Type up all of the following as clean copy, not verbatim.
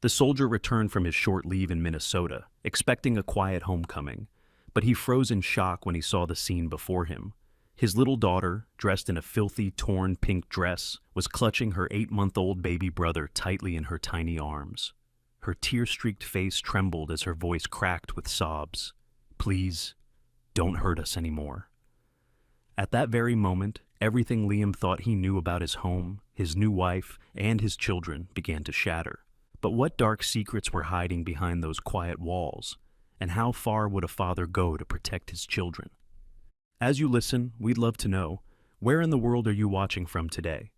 The soldier returned from his short leave in Minnesota, expecting a quiet homecoming, but he froze in shock when he saw the scene before him. His little daughter, dressed in a filthy, torn pink dress, was clutching her 8-month-old baby brother tightly in her tiny arms. Her tear-streaked face trembled as her voice cracked with sobs. "Please, don't hurt us anymore." At that very moment, everything Liam thought he knew about his home, his new wife, and his children began to shatter. But what dark secrets were hiding behind those quiet walls? And how far would a father go to protect his children? As you listen, we'd love to know, where in the world are you watching from today?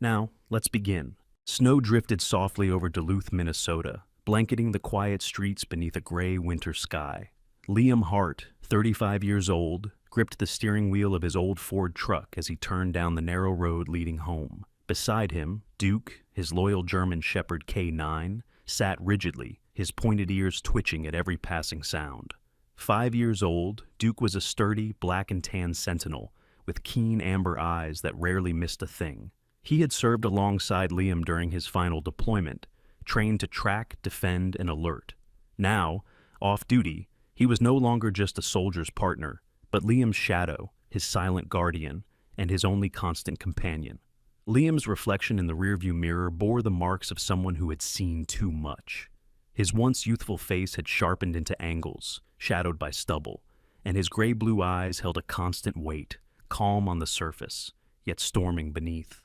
Now, let's begin. Snow drifted softly over Duluth, Minnesota, blanketing the quiet streets beneath a gray winter sky. Liam Hart, 35 years old, gripped the steering wheel of his old Ford truck as he turned down the narrow road leading home. Beside him, Duke, his loyal German Shepherd K9, sat rigidly, his pointed ears twitching at every passing sound. 5 years old, Duke was a sturdy, black and tan sentinel with keen amber eyes that rarely missed a thing. He had served alongside Liam during his final deployment, trained to track, defend, and alert. Now, off duty, he was no longer just a soldier's partner, but Liam's shadow, his silent guardian, and his only constant companion. Liam's reflection in the rearview mirror bore the marks of someone who had seen too much. His once youthful face had sharpened into angles, shadowed by stubble, and his gray-blue eyes held a constant weight, calm on the surface, yet storming beneath.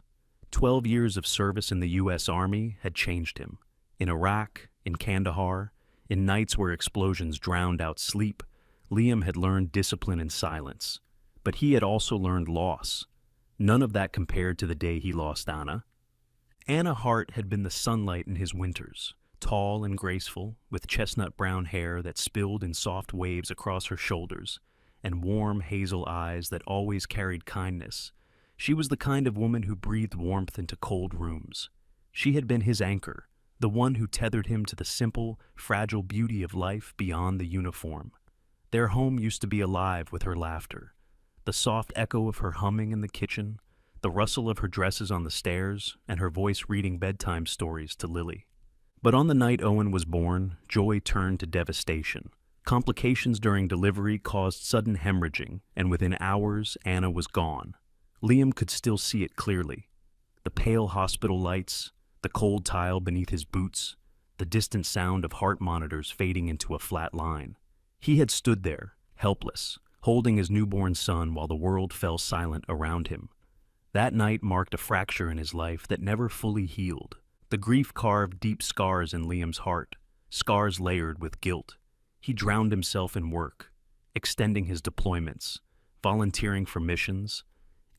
12 years of service in the U.S. Army had changed him. In Iraq, in Kandahar, in nights where explosions drowned out sleep, Liam had learned discipline and silence. But he had also learned loss. None of that compared to the day he lost Anna. Anna Hart had been the sunlight in his winters, tall and graceful, with chestnut brown hair that spilled in soft waves across her shoulders, and warm hazel eyes that always carried kindness. She was the kind of woman who breathed warmth into cold rooms. She had been his anchor, the one who tethered him to the simple, fragile beauty of life beyond the uniform. Their home used to be alive with her laughter, the soft echo of her humming in the kitchen, the rustle of her dresses on the stairs, and her voice reading bedtime stories to Lily. But on the night Owen was born, joy turned to devastation. Complications during delivery caused sudden hemorrhaging, and within hours, Anna was gone. Liam could still see it clearly. The pale hospital lights, the cold tile beneath his boots, the distant sound of heart monitors fading into a flat line. He had stood there, helpless, holding his newborn son while the world fell silent around him. That night marked a fracture in his life that never fully healed. The grief carved deep scars in Liam's heart, scars layered with guilt. He drowned himself in work, extending his deployments, volunteering for missions,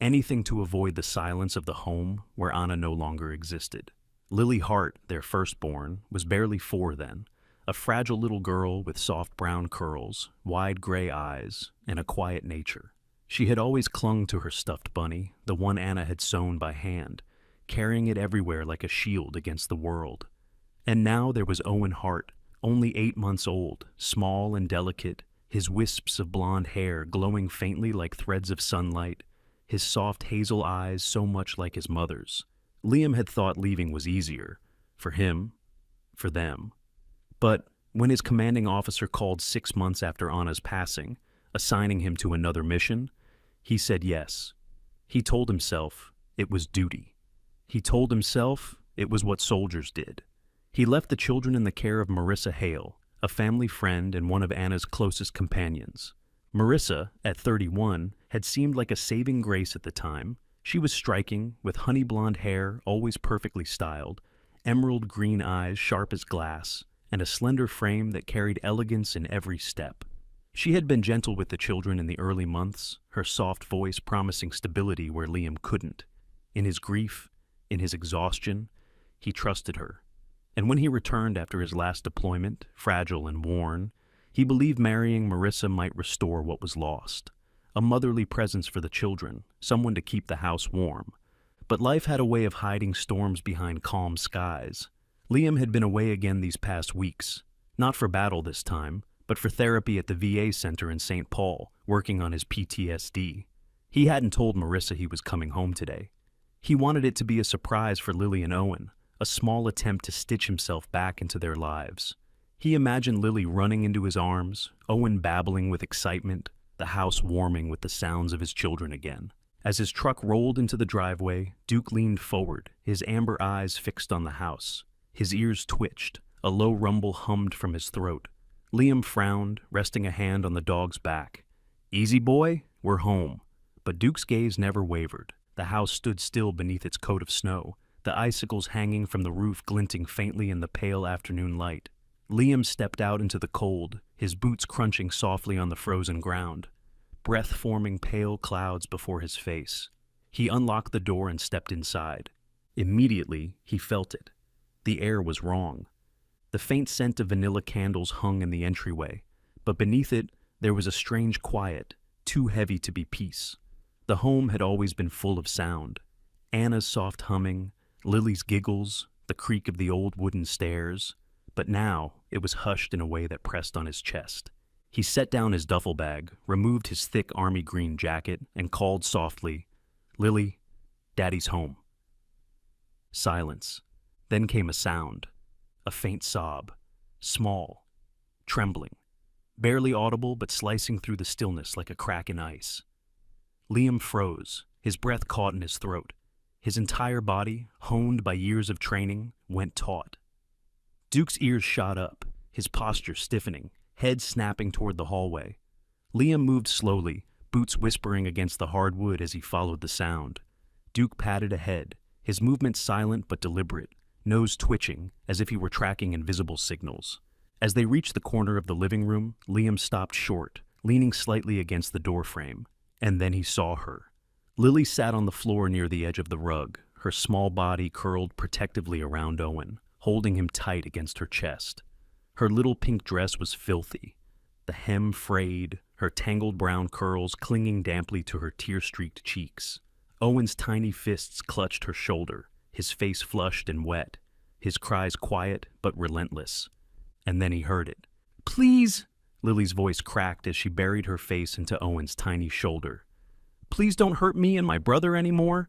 anything to avoid the silence of the home where Anna no longer existed. Lily Hart, their firstborn, was barely 4 then, a fragile little girl with soft brown curls, wide gray eyes, and a quiet nature. She had always clung to her stuffed bunny, the one Anna had sewn by hand, carrying it everywhere like a shield against the world. And now there was Owen Hart, only 8 months old, small and delicate, his wisps of blonde hair glowing faintly like threads of sunlight, his soft hazel eyes so much like his mother's. Liam had thought leaving was easier, for him, for them. But when his commanding officer called 6 months after Anna's passing, assigning him to another mission, he said yes. He told himself it was duty. He told himself it was what soldiers did. He left the children in the care of Marissa Hale, a family friend and one of Anna's closest companions. Marissa, at 31, had seemed like a saving grace at the time. She was striking, with honey blonde hair always perfectly styled, emerald green eyes sharp as glass, and a slender frame that carried elegance in every step. She had been gentle with the children in the early months, her soft voice promising stability where Liam couldn't. In his grief, in his exhaustion, he trusted her. And when he returned after his last deployment, fragile and worn, he believed marrying Marissa might restore what was lost. A motherly presence for the children, someone to keep the house warm. But life had a way of hiding storms behind calm skies. Liam had been away again these past weeks, not for battle this time, but for therapy at the VA center in St. Paul, working on his PTSD. He hadn't told Marissa he was coming home today. He wanted it to be a surprise for Lily and Owen, a small attempt to stitch himself back into their lives. He imagined Lily running into his arms, Owen babbling with excitement, the house warming with the sounds of his children again. As his truck rolled into the driveway, Duke leaned forward, his amber eyes fixed on the house. His ears twitched, a low rumble hummed from his throat. Liam frowned, resting a hand on the dog's back. "Easy, boy, we're home." But Duke's gaze never wavered. The house stood still beneath its coat of snow, the icicles hanging from the roof glinting faintly in the pale afternoon light. Liam stepped out into the cold, his boots crunching softly on the frozen ground, breath forming pale clouds before his face. He unlocked the door and stepped inside. Immediately, he felt it. The air was wrong. The faint scent of vanilla candles hung in the entryway, but beneath it, there was a strange quiet, too heavy to be peace. The home had always been full of sound. Anna's soft humming, Lily's giggles, the creak of the old wooden stairs. But now, it was hushed in a way that pressed on his chest. He set down his duffel bag, removed his thick army green jacket, and called softly, "Lily, Daddy's home." Silence. Then came a sound. A faint sob. Small. Trembling. Barely audible, but slicing through the stillness like a crack in ice. Liam froze, his breath caught in his throat. His entire body, honed by years of training, went taut. Duke's ears shot up, his posture stiffening, head snapping toward the hallway. Liam moved slowly, boots whispering against the hardwood as he followed the sound. Duke padded ahead, his movements silent but deliberate, nose twitching as if he were tracking invisible signals. As they reached the corner of the living room, Liam stopped short, leaning slightly against the doorframe. And then he saw her. Lily sat on the floor near the edge of the rug, her small body curled protectively around Owen, holding him tight against her chest. Her little pink dress was filthy, the hem frayed, her tangled brown curls clinging damply to her tear-streaked cheeks. Owen's tiny fists clutched her shoulder, his face flushed and wet, his cries quiet but relentless. And then he heard it. "Please!" Lily's voice cracked as she buried her face into Owen's tiny shoulder. "Please don't hurt me and my brother anymore."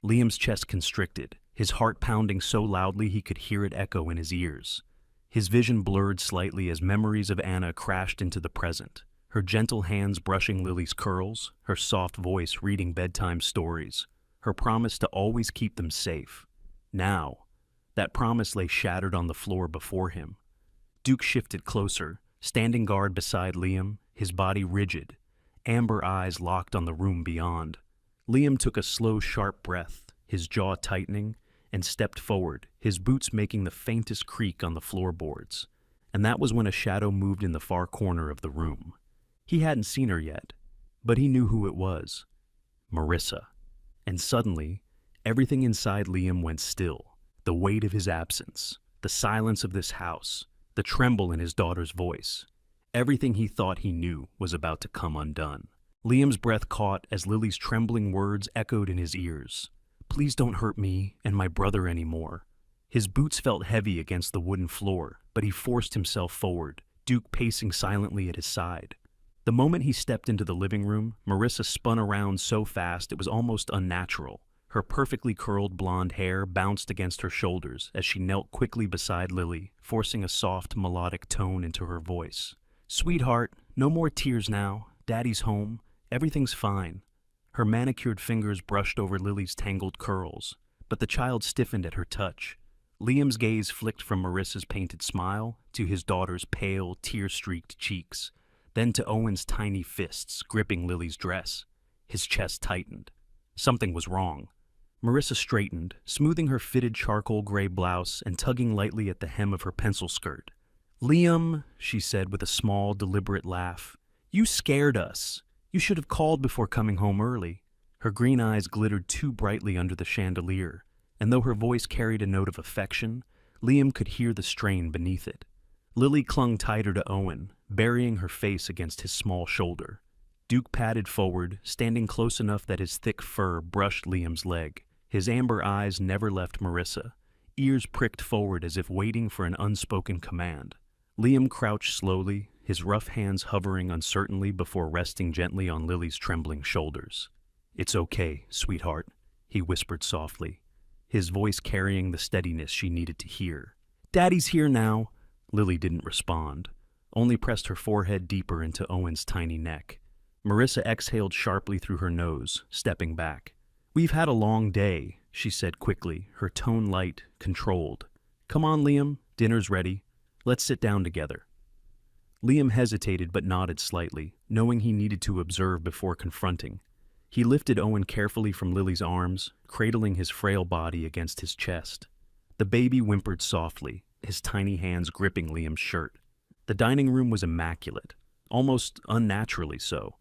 Liam's chest constricted, his heart pounding so loudly he could hear it echo in his ears. His vision blurred slightly as memories of Anna crashed into the present, her gentle hands brushing Lily's curls, her soft voice reading bedtime stories, her promise to always keep them safe. Now, that promise lay shattered on the floor before him. Duke shifted closer, standing guard beside Liam, his body rigid, amber eyes locked on the room beyond. Liam took a slow, sharp breath, his jaw tightening, and stepped forward, his boots making the faintest creak on the floorboards. And that was when a shadow moved in the far corner of the room. He hadn't seen her yet, but he knew who it was. Marissa. And suddenly, everything inside Liam went still. The weight of his absence, the silence of this house, the tremble in his daughter's voice. Everything he thought he knew was about to come undone. Liam's breath caught as Lily's trembling words echoed in his ears. "Please don't hurt me and my brother anymore." His boots felt heavy against the wooden floor, but he forced himself forward, Duke pacing silently at his side. The moment he stepped into the living room, Marissa spun around so fast it was almost unnatural. Her perfectly curled blonde hair bounced against her shoulders as she knelt quickly beside Lily, forcing a soft, melodic tone into her voice. "Sweetheart, no more tears now. Daddy's home. Everything's fine." Her manicured fingers brushed over Lily's tangled curls, but the child stiffened at her touch. Liam's gaze flicked from Marissa's painted smile to his daughter's pale, tear-streaked cheeks, then to Owen's tiny fists gripping Lily's dress. His chest tightened. Something was wrong. Marissa straightened, smoothing her fitted charcoal gray blouse and tugging lightly at the hem of her pencil skirt. "Liam," she said with a small, deliberate laugh, "you scared us. You should have called before coming home early." Her green eyes glittered too brightly under the chandelier, and though her voice carried a note of affection, Liam could hear the strain beneath it. Lily clung tighter to Owen, burying her face against his small shoulder. Duke padded forward, standing close enough that his thick fur brushed Liam's leg. His amber eyes never left Marissa, ears pricked forward as if waiting for an unspoken command. Liam crouched slowly, his rough hands hovering uncertainly before resting gently on Lily's trembling shoulders. "It's okay, sweetheart," he whispered softly. his voice carrying the steadiness she needed to hear. "Daddy's here now." Lily didn't respond, only pressed her forehead deeper into Owen's tiny neck. Marissa exhaled sharply through her nose, stepping back. "We've had a long day," she said quickly, her tone light, controlled. "Come on, Liam, dinner's ready. Let's sit down together." Liam hesitated but nodded slightly, knowing he needed to observe before confronting. He lifted Owen carefully from Lily's arms, cradling his frail body against his chest. The baby whimpered softly, his tiny hands gripping Liam's shirt. The dining room was immaculate, almost unnaturally so.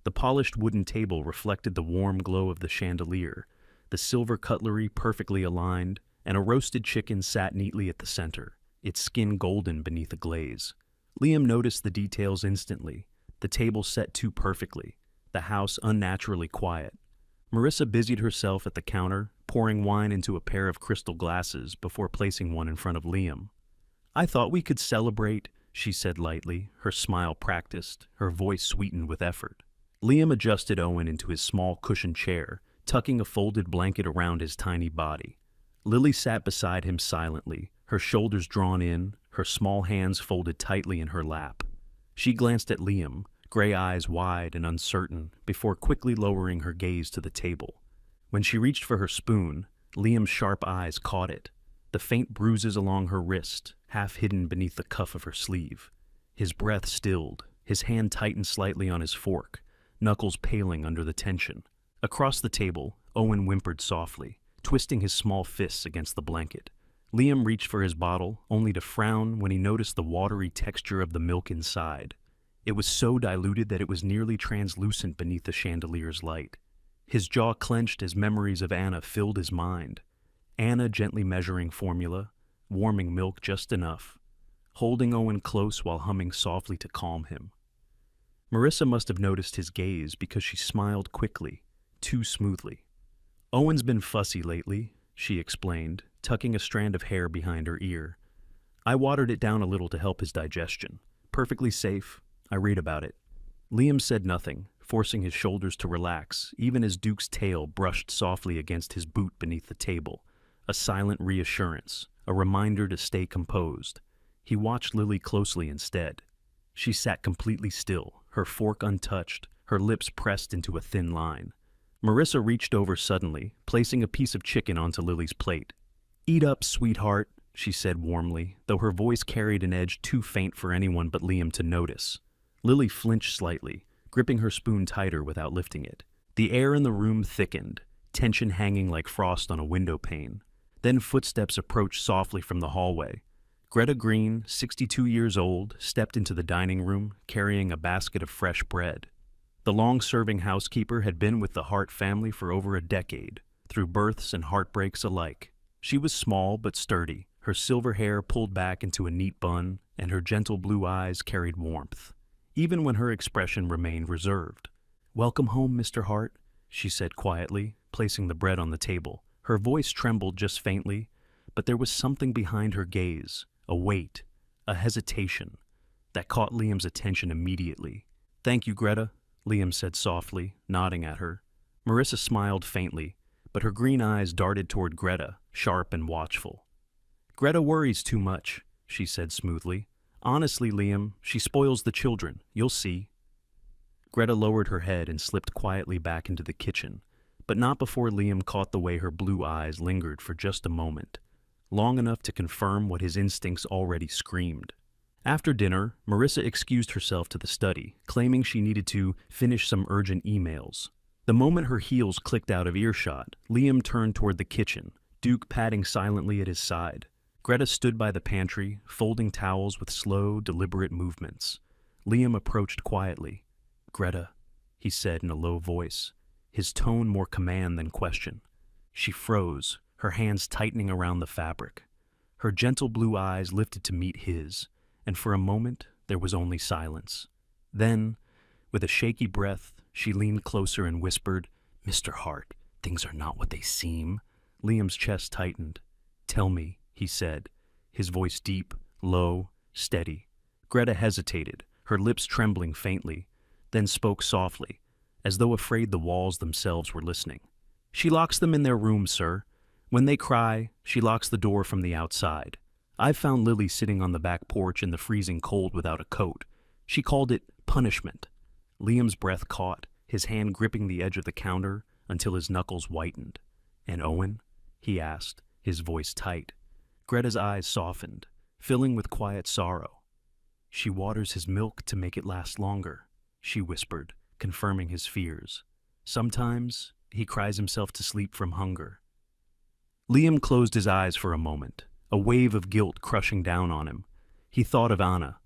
The polished wooden table reflected the warm glow of the chandelier, the silver cutlery perfectly aligned, and a roasted chicken sat neatly at the center, its skin golden beneath a glaze. Liam noticed the details instantly, the table set too perfectly, the house unnaturally quiet. Marissa busied herself at the counter, pouring wine into a pair of crystal glasses before placing one in front of Liam. "I thought we could celebrate," she said lightly, her smile practiced, her voice sweetened with effort. Liam adjusted Owen into his small cushioned chair, tucking a folded blanket around his tiny body. Lily sat beside him silently, her shoulders drawn in, her small hands folded tightly in her lap. She glanced at Liam, gray eyes wide and uncertain, before quickly lowering her gaze to the table. When she reached for her spoon, Liam's sharp eyes caught it, the faint bruises along her wrist, half hidden beneath the cuff of her sleeve. His breath stilled, his hand tightened slightly on his fork, knuckles paling under the tension. Across the table, Owen whimpered softly, twisting his small fists against the blanket. Liam reached for his bottle, only to frown when he noticed the watery texture of the milk inside. It was so diluted that it was nearly translucent beneath the chandelier's light. His jaw clenched as memories of Anna filled his mind. Anna gently measuring formula, warming milk just enough, holding Owen close while humming softly to calm him. Marissa must have noticed his gaze because she smiled quickly, too smoothly. "Owen's been fussy lately," she explained, tucking a strand of hair behind her ear. "I watered it down a little to help his digestion. Perfectly safe. I read about it." Liam said nothing, forcing his shoulders to relax, even as Duke's tail brushed softly against his boot beneath the table, a silent reassurance, a reminder to stay composed. He watched Lily closely instead. She sat completely still, her fork untouched, her lips pressed into a thin line. Marissa reached over suddenly, placing a piece of chicken onto Lily's plate. "Eat up, sweetheart," she said warmly, though her voice carried an edge too faint for anyone but Liam to notice. Lily flinched slightly, gripping her spoon tighter without lifting it. The air in the room thickened, tension hanging like frost on a window pane. Then footsteps approached softly from the hallway. Greta Green, 62 years old, stepped into the dining room, carrying a basket of fresh bread. The long-serving housekeeper had been with the Hart family for over a decade, through births and heartbreaks alike. She was small but sturdy, her silver hair pulled back into a neat bun, and her gentle blue eyes carried warmth, even when her expression remained reserved. "Welcome home, Mr. Hart," she said quietly, placing the bread on the table. Her voice trembled just faintly, but there was something behind her gaze, a weight, a hesitation, that caught Liam's attention immediately. "Thank you, Greta," Liam said softly, nodding at her. Marissa smiled faintly, but her green eyes darted toward Greta, sharp and watchful. "Greta worries too much," she said smoothly. "Honestly, Liam, she spoils the children. You'll see." Greta lowered her head and slipped quietly back into the kitchen, but not before Liam caught the way her blue eyes lingered for just a moment, long enough to confirm what his instincts already screamed. After dinner, Marissa excused herself to the study, claiming she needed to finish some urgent emails. The moment her heels clicked out of earshot, Liam turned toward the kitchen, Duke padding silently at his side. Greta stood by the pantry, folding towels with slow, deliberate movements. Liam approached quietly. "Greta," he said in a low voice, his tone more command than question. She froze, her hands tightening around the fabric. Her gentle blue eyes lifted to meet his, and for a moment there was only silence. Then, with a shaky breath, she leaned closer and whispered, "Mr. Hart, things are not what they seem." Liam's chest tightened. "Tell me," he said, his voice deep, low, steady. Greta hesitated, her lips trembling faintly, then spoke softly, as though afraid the walls themselves were listening. "She locks them in their room, sir. When they cry, she locks the door from the outside. I've found Lily sitting on the back porch in the freezing cold without a coat. She called it punishment. Liam's breath caught, his hand gripping the edge of the counter until his knuckles whitened. "And Owen?" he asked, his voice tight. Greta's eyes softened, filling with quiet sorrow. "She waters his milk to make it last longer," she whispered, confirming his fears. "Sometimes he cries himself to sleep from hunger." Liam closed his eyes for a moment, a wave of guilt crushing down on him. He thought of Anna,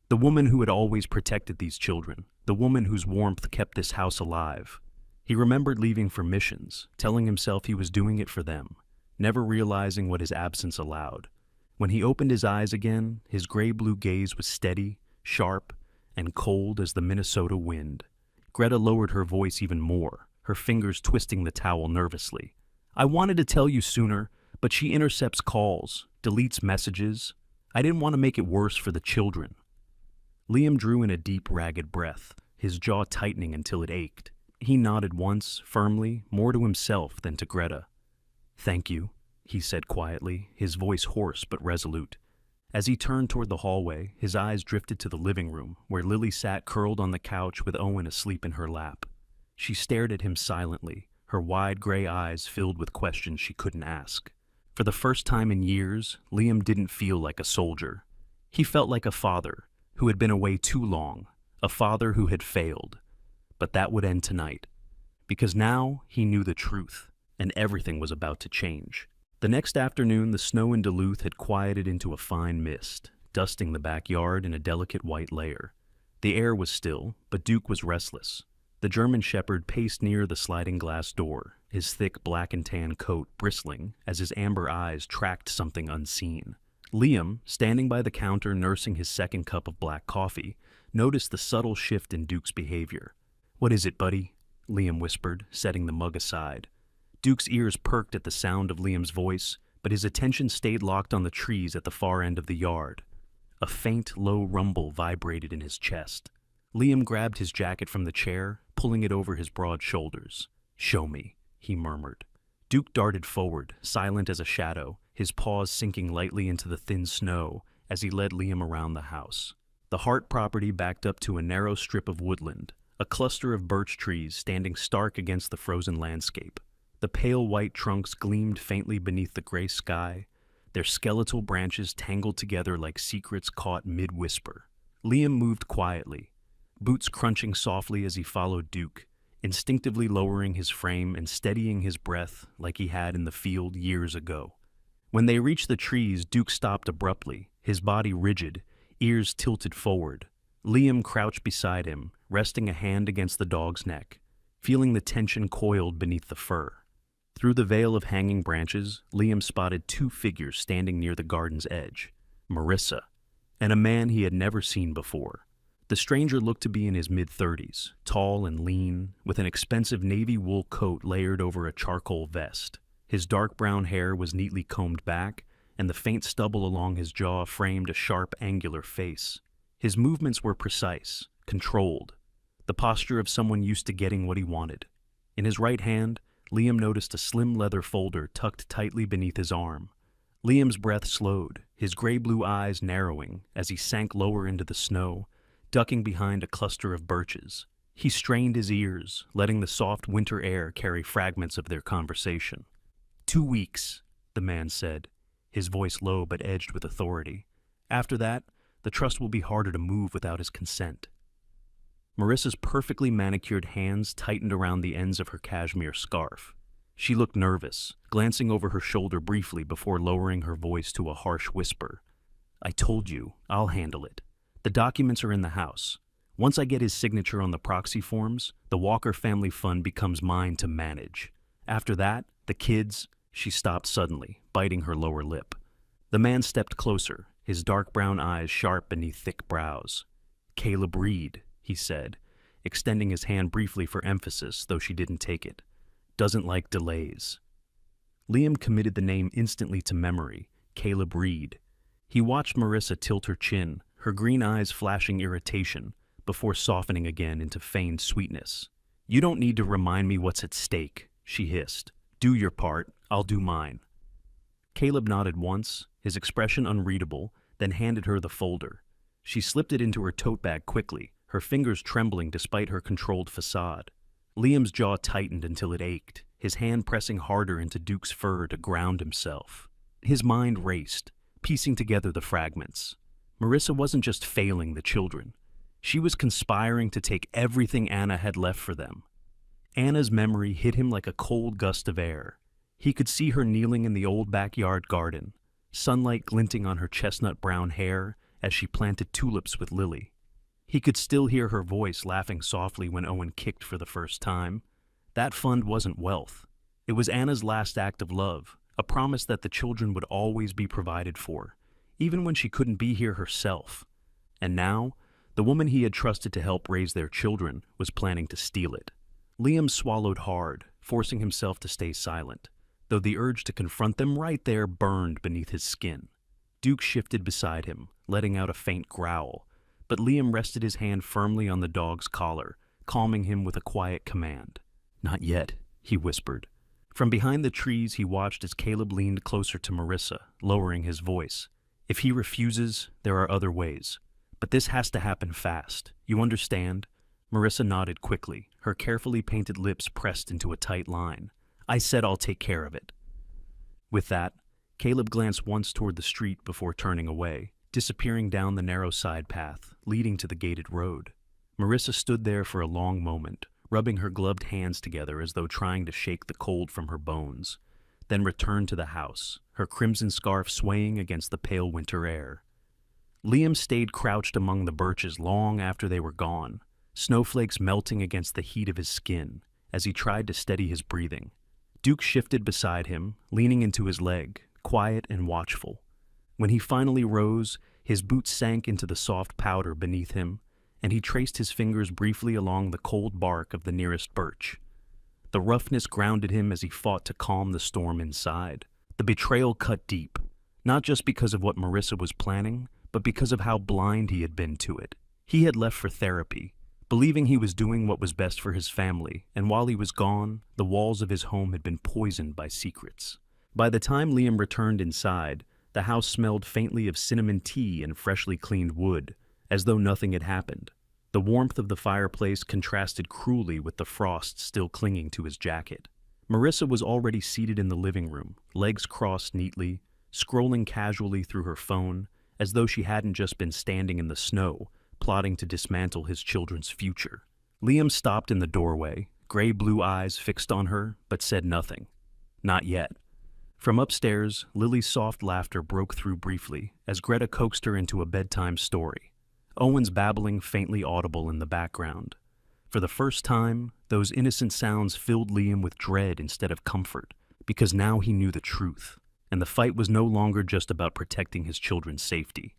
the woman who had always protected these children, the woman whose warmth kept this house alive. He remembered leaving for missions, telling himself he was doing it for them, never realizing what his absence allowed. When he opened his eyes again, his gray-blue gaze was steady, sharp, and cold as the Minnesota wind. Greta lowered her voice even more, her fingers twisting the towel nervously. "I wanted to tell you sooner, but she intercepts calls, deletes messages. I didn't want to make it worse for the children." Liam drew in a deep, ragged breath, his jaw tightening until it ached. He nodded once, firmly, more to himself than to Greta. "Thank you," he said quietly, his voice hoarse but resolute. As he turned toward the hallway, his eyes drifted to the living room, where Lily sat curled on the couch with Owen asleep in her lap. She stared at him silently, her wide gray eyes filled with questions she couldn't ask. For the first time in years, Liam didn't feel like a soldier. He felt like a father who had been away too long, a father who had failed. But that would end tonight, because now he knew the truth, and everything was about to change. The next afternoon, the snow in Duluth had quieted into a fine mist, dusting the backyard in a delicate white layer. The air was still, but Duke was restless. The German shepherd paced near the sliding glass door, his thick black and tan coat bristling as his amber eyes tracked something unseen. Liam, standing by the counter nursing his second cup of black coffee, noticed the subtle shift in Duke's behavior. "What is it, buddy?" Liam whispered, setting the mug aside. Duke's ears perked at the sound of Liam's voice, but his attention stayed locked on the trees at the far end of the yard. A faint, low rumble vibrated in his chest. Liam grabbed his jacket from the chair, pulling it over his broad shoulders. "Show me," he murmured. Duke darted forward, silent as a shadow, his paws sinking lightly into the thin snow as he led Liam around the house. The Hart property backed up to a narrow strip of woodland, a cluster of birch trees standing stark against the frozen landscape. The pale white trunks gleamed faintly beneath the gray sky, their skeletal branches tangled together like secrets caught mid-whisper. Liam moved quietly, boots crunching softly as he followed Duke, instinctively lowering his frame and steadying his breath like he had in the field years ago. When they reached the trees, Duke stopped abruptly, his body rigid, ears tilted forward. Liam crouched beside him, resting a hand against the dog's neck, feeling the tension coiled beneath the fur. Through the veil of hanging branches, Liam spotted two figures standing near the garden's edge, Marissa, and a man he had never seen before. The stranger looked to be in his mid-30s, tall and lean, with an expensive navy wool coat layered over a charcoal vest. His dark brown hair was neatly combed back, and the faint stubble along his jaw framed a sharp, angular face. His movements were precise, controlled, the posture of someone used to getting what he wanted. In his right hand, Liam noticed a slim leather folder tucked tightly beneath his arm. Liam's breath slowed, his gray-blue eyes narrowing as he sank lower into the snow, ducking behind a cluster of birches. He strained his ears, letting the soft winter air carry fragments of their conversation. 2 weeks, the man said, his voice low but edged with authority. After that, the trust will be harder to move without his consent. Marissa's perfectly manicured hands tightened around the ends of her cashmere scarf. She looked nervous, glancing over her shoulder briefly before lowering her voice to a harsh whisper. "I told you, I'll handle it. The documents are in the house. Once I get his signature on the proxy forms, the Walker Family Fund becomes mine to manage. After that, the kids—" She stopped suddenly, biting her lower lip. The man stepped closer, his dark brown eyes sharp beneath thick brows. "Caleb Reed," he said, extending his hand briefly for emphasis, though she didn't take it. "Doesn't like delays." Liam committed the name instantly to memory, Caleb Reed. He watched Marissa tilt her chin, her green eyes flashing irritation, before softening again into feigned sweetness. "You don't need to remind me what's at stake," she hissed. "Do your part, I'll do mine." Caleb nodded once, his expression unreadable, then handed her the folder. She slipped it into her tote bag quickly, her fingers trembling despite her controlled facade. Liam's jaw tightened until it ached, his hand pressing harder into Duke's fur to ground himself. His mind raced, piecing together the fragments. Marissa wasn't just failing the children. She was conspiring to take everything Anna had left for them. Anna's memory hit him like a cold gust of air. He could see her kneeling in the old backyard garden, sunlight glinting on her chestnut-brown hair as she planted tulips with Lily. He could still hear her voice laughing softly when Owen kicked for the first time. That fund wasn't wealth. It was Anna's last act of love, a promise that the children would always be provided for, even when she couldn't be here herself. And now, the woman he had trusted to help raise their children was planning to steal it. Liam swallowed hard, forcing himself to stay silent, though the urge to confront them right there burned beneath his skin. Duke shifted beside him, letting out a faint growl, but Liam rested his hand firmly on the dog's collar, calming him with a quiet command. "Not yet," he whispered. From behind the trees, he watched as Caleb leaned closer to Marissa, lowering his voice. "If he refuses, there are other ways. But this has to happen fast. You understand?" Marissa nodded quickly, her carefully painted lips pressed into a tight line. "I said I'll take care of it." With that, Caleb glanced once toward the street before turning away, disappearing down the narrow side path leading to the gated road. Marissa stood there for a long moment, rubbing her gloved hands together as though trying to shake the cold from her bones, then returned to the house, her crimson scarf swaying against the pale winter air. Liam stayed crouched among the birches long after they were gone, snowflakes melting against the heat of his skin as he tried to steady his breathing. Duke shifted beside him, leaning into his leg, quiet and watchful. When he finally rose, his boots sank into the soft powder beneath him, and he traced his fingers briefly along the cold bark of the nearest birch. The roughness grounded him as he fought to calm the storm inside. The betrayal cut deep, not just because of what Marissa was planning, but because of how blind he had been to it. He had left for therapy, believing he was doing what was best for his family, and while he was gone, the walls of his home had been poisoned by secrets. By the time Liam returned inside, the house smelled faintly of cinnamon tea and freshly cleaned wood, as though nothing had happened. The warmth of the fireplace contrasted cruelly with the frost still clinging to his jacket. Marissa was already seated in the living room, legs crossed neatly, scrolling casually through her phone, as though she hadn't just been standing in the snow, plotting to dismantle his children's future. Liam stopped in the doorway, gray-blue eyes fixed on her, but said nothing. Not yet. From upstairs, Lily's soft laughter broke through briefly as Greta coaxed her into a bedtime story, Owen's babbling faintly audible in the background. For the first time, those innocent sounds filled Liam with dread instead of comfort, because now he knew the truth, and the fight was no longer just about protecting his children's safety.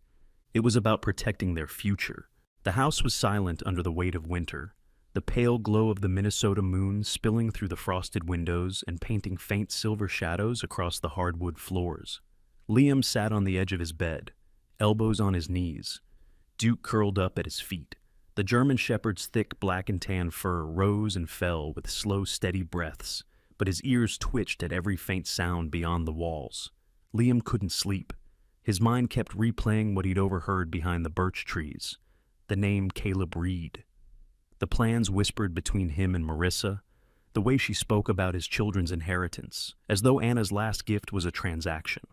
It was about protecting their future. The house was silent under the weight of winter, the pale glow of the Minnesota moon spilling through the frosted windows and painting faint silver shadows across the hardwood floors. Liam sat on the edge of his bed, elbows on his knees, Duke curled up at his feet. The German shepherd's thick black and tan fur rose and fell with slow, steady breaths, but his ears twitched at every faint sound beyond the walls. Liam couldn't sleep. His mind kept replaying what he'd overheard behind the birch trees, the name Caleb Reed. The plans whispered between him and Marissa, the way she spoke about his children's inheritance, as though Anna's last gift was a transaction.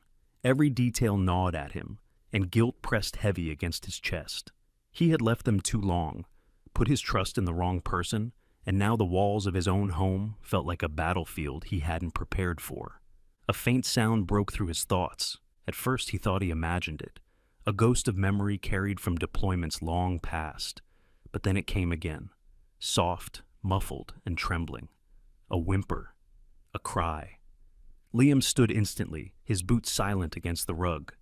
Every detail gnawed at him, and guilt pressed heavy against his chest. He had left them too long, put his trust in the wrong person, and now the walls of his own home felt like a battlefield he hadn't prepared for. A faint sound broke through his thoughts. At first he thought he imagined it, a ghost of memory carried from deployments long past. But then it came again, soft, muffled, and trembling. A whimper, a cry. Liam stood instantly, his boots silent against the rug.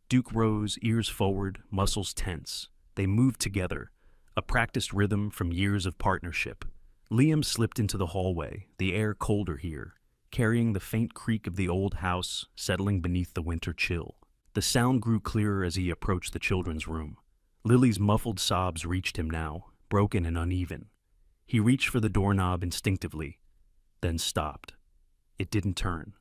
Duke rose, ears forward, muscles tense. They moved together, a practiced rhythm from years of partnership. Liam slipped into the hallway, the air colder here, carrying the faint creak of the old house settling beneath the winter chill. The sound grew clearer as he approached the children's room. Lily's muffled sobs reached him now, broken and uneven. He reached for the doorknob instinctively, then stopped. It didn't turn.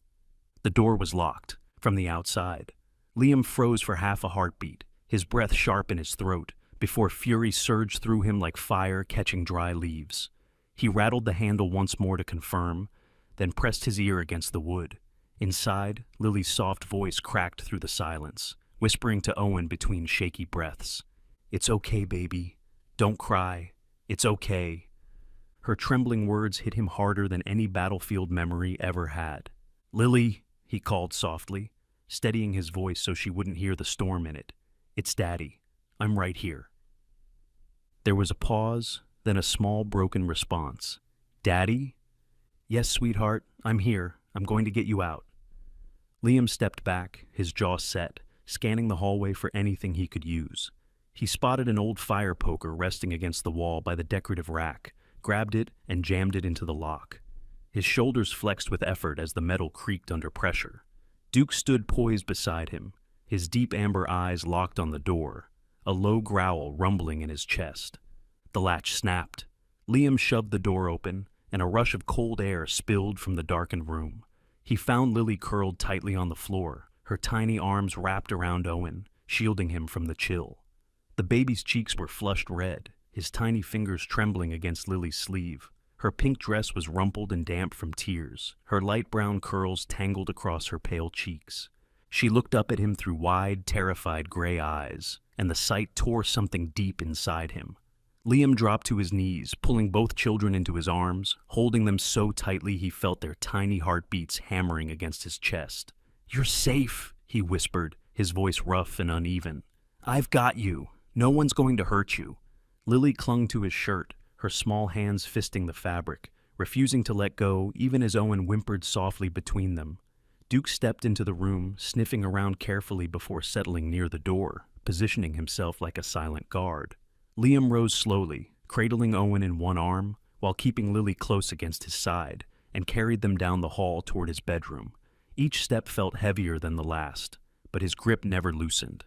The door was locked. from the outside. Liam froze for half a heartbeat, his breath sharp in his throat, before fury surged through him like fire catching dry leaves. He rattled the handle once more to confirm, then pressed his ear against the wood. Inside, Lily's soft voice cracked through the silence, whispering to Owen between shaky breaths. "It's okay, baby. Don't cry. It's okay." Her trembling words hit him harder than any battlefield memory ever had. "Lily," he called softly, steadying his voice so she wouldn't hear the storm in it. "It's Daddy. I'm right here." There was a pause, then a small broken response. "Daddy?" "Yes, sweetheart, I'm here. I'm going to get you out." Liam stepped back, his jaw set, scanning the hallway for anything he could use. He spotted an old fire poker resting against the wall by the decorative rack, grabbed it, and jammed it into the lock. His shoulders flexed with effort as the metal creaked under pressure. Duke stood poised beside him, his deep amber eyes locked on the door, a low growl rumbling in his chest. The latch snapped. Liam shoved the door open, and a rush of cold air spilled from the darkened room. He found Lily curled tightly on the floor, her tiny arms wrapped around Owen, shielding him from the chill. The baby's cheeks were flushed red, his tiny fingers trembling against Lily's sleeve. Her pink dress was rumpled and damp from tears, her light brown curls tangled across her pale cheeks. She looked up at him through wide, terrified gray eyes, and the sight tore something deep inside him. Liam dropped to his knees, pulling both children into his arms, holding them so tightly he felt their tiny heartbeats hammering against his chest. "You're safe," he whispered, his voice rough and uneven. "I've got you. No one's going to hurt you." Lily clung to his shirt, her small hands fisting the fabric, refusing to let go even as Owen whimpered softly between them. Duke stepped into the room, sniffing around carefully before settling near the door, positioning himself like a silent guard. Liam rose slowly, cradling Owen in one arm, while keeping Lily close against his side, and carried them down the hall toward his bedroom. Each step felt heavier than the last, but his grip never loosened.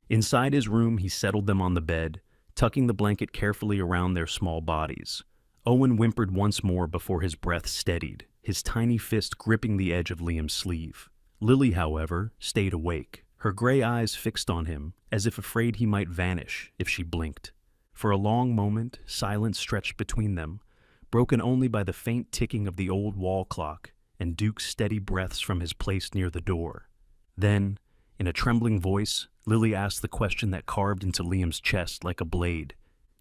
Inside his room, he settled them on the bed, tucking the blanket carefully around their small bodies. Owen whimpered once more before his breath steadied, his tiny fist gripping the edge of Liam's sleeve. Lily, however, stayed awake, her gray eyes fixed on him, as if afraid he might vanish if she blinked. For a long moment, silence stretched between them, broken only by the faint ticking of the old wall clock and Duke's steady breaths from his place near the door. Then, in a trembling voice, Lily asked the question that carved into Liam's chest like a blade.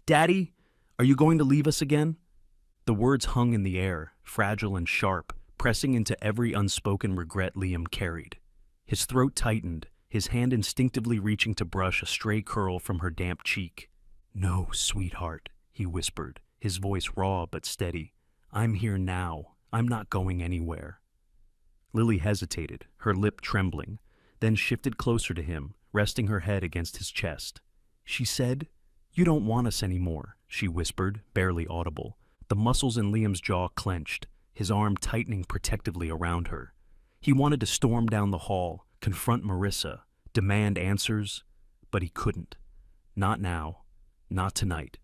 "Daddy, are you going to leave us again?" The words hung in the air, fragile and sharp, pressing into every unspoken regret Liam carried. His throat tightened, his hand instinctively reaching to brush a stray curl from her damp cheek. "No, sweetheart," he whispered, his voice raw but steady. "I'm here now. I'm not going anywhere." Lily hesitated, her lip trembling, then shifted closer to him, resting her head against his chest. She said, "You don't want us anymore," she whispered, barely audible. The muscles in Liam's jaw clenched, his arm tightening protectively around her. He wanted to storm down the hall, confront Marissa, demand answers, but he couldn't. Not now. Not tonight.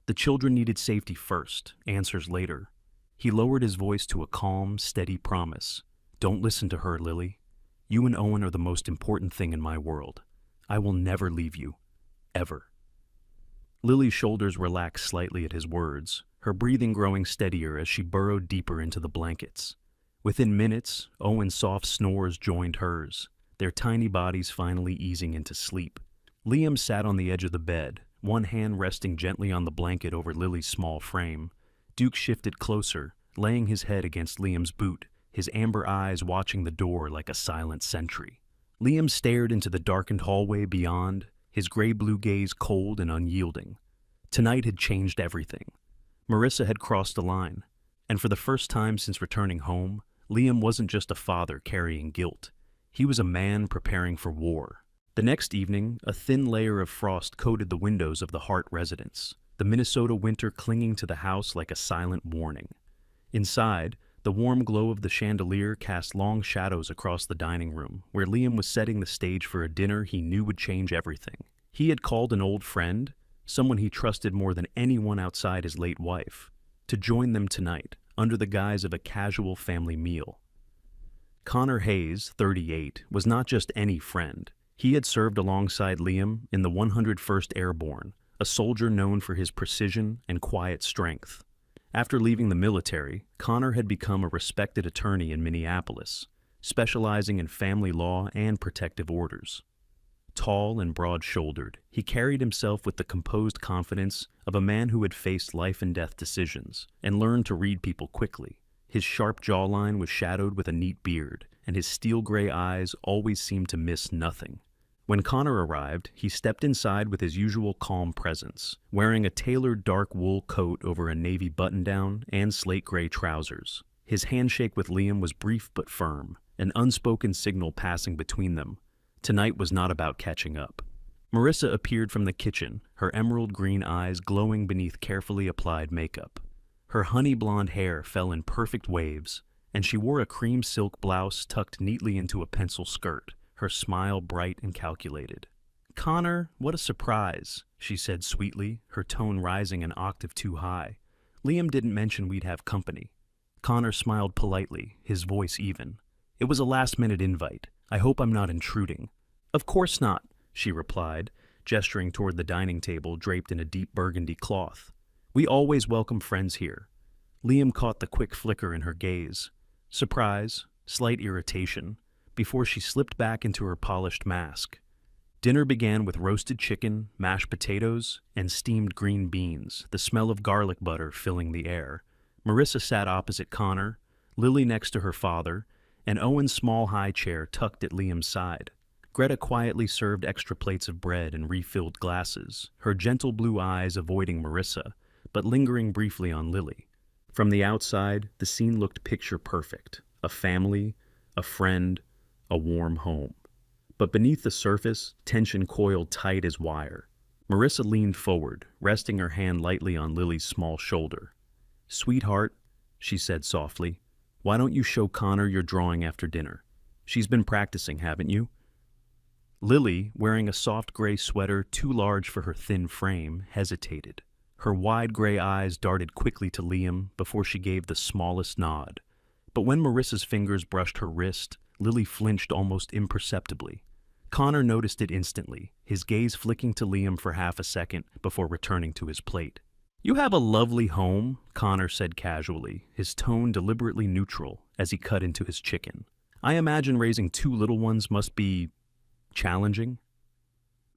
The children needed safety first, answers later. He lowered his voice to a calm, steady promise. "Don't listen to her, Lily. You and Owen are the most important thing in my world. I will never leave you. Ever." Lily's shoulders relaxed slightly at his words, her breathing growing steadier as she burrowed deeper into the blankets. Within minutes, Owen's soft snores joined hers, their tiny bodies finally easing into sleep. Liam sat on the edge of the bed, one hand resting gently on the blanket over Lily's small frame. Duke shifted closer, laying his head against Liam's boot, his amber eyes watching the door like a silent sentry. Liam stared into the darkened hallway beyond, his gray-blue gaze cold and unyielding. Tonight had changed everything. Marissa had crossed the line, and for the first time since returning home, Liam wasn't just a father carrying guilt. He was a man preparing for war. The next evening, a thin layer of frost coated the windows of the Hart residence, the Minnesota winter clinging to the house like a silent warning. Inside, the warm glow of the chandelier cast long shadows across the dining room, where Liam was setting the stage for a dinner he knew would change everything. He had called an old friend, someone he trusted more than anyone outside his late wife, to join them tonight, under the guise of a casual family meal. Connor Hayes, 38, was not just any friend. He had served alongside Liam in the 101st Airborne, a soldier known for his precision and quiet strength. After leaving the military, Connor had become a respected attorney in Minneapolis, specializing in family law and protective orders. Tall and broad-shouldered, he carried himself with the composed confidence of a man who had faced life-and-death decisions and learned to read people quickly. His sharp jawline was shadowed with a neat beard, and his steel-gray eyes always seemed to miss nothing. When Connor arrived, he stepped inside with his usual calm presence, wearing a tailored dark wool coat over a navy button-down and slate-gray trousers. His handshake with Liam was brief but firm, an unspoken signal passing between them. Tonight was not about catching up. Marissa appeared from the kitchen, her emerald green eyes glowing beneath carefully applied makeup. Her honey blonde hair fell in perfect waves, and she wore a cream silk blouse tucked neatly into a pencil skirt, her smile bright and calculated. "Connor, what a surprise," she said sweetly, her tone rising an octave too high. "Liam didn't mention we'd have company." Connor smiled politely, his voice even. "It was a last-minute invite. I hope I'm not intruding." "Of course not," she replied, gesturing toward the dining table draped in a deep burgundy cloth. "We always welcome friends here." Liam caught the quick flicker in her gaze. Surprise, slight irritation, before she slipped back into her polished mask. Dinner began with roasted chicken, mashed potatoes, and steamed green beans, the smell of garlic butter filling the air. Marissa sat opposite Connor, Lily next to her father, and Owen's small high chair tucked at Liam's side. Greta quietly served extra plates of bread and refilled glasses, her gentle blue eyes avoiding Marissa, but lingering briefly on Lily. From the outside, the scene looked picture perfect. A family, a friend, a warm home. But beneath the surface, tension coiled tight as wire. Marissa leaned forward, resting her hand lightly on Lily's small shoulder. "Sweetheart," she said softly, "why don't you show Connor your drawing after dinner? She's been practicing, haven't you?" Lily, wearing a soft gray sweater too large for her thin frame, hesitated. Her wide gray eyes darted quickly to Liam before she gave the smallest nod. But when Marissa's fingers brushed her wrist, Lily flinched almost imperceptibly. Connor noticed it instantly, his gaze flicking to Liam for half a second before returning to his plate. "You have a lovely home," Connor said casually, his tone deliberately neutral as he cut into his chicken. "I imagine raising two little ones must be challenging?"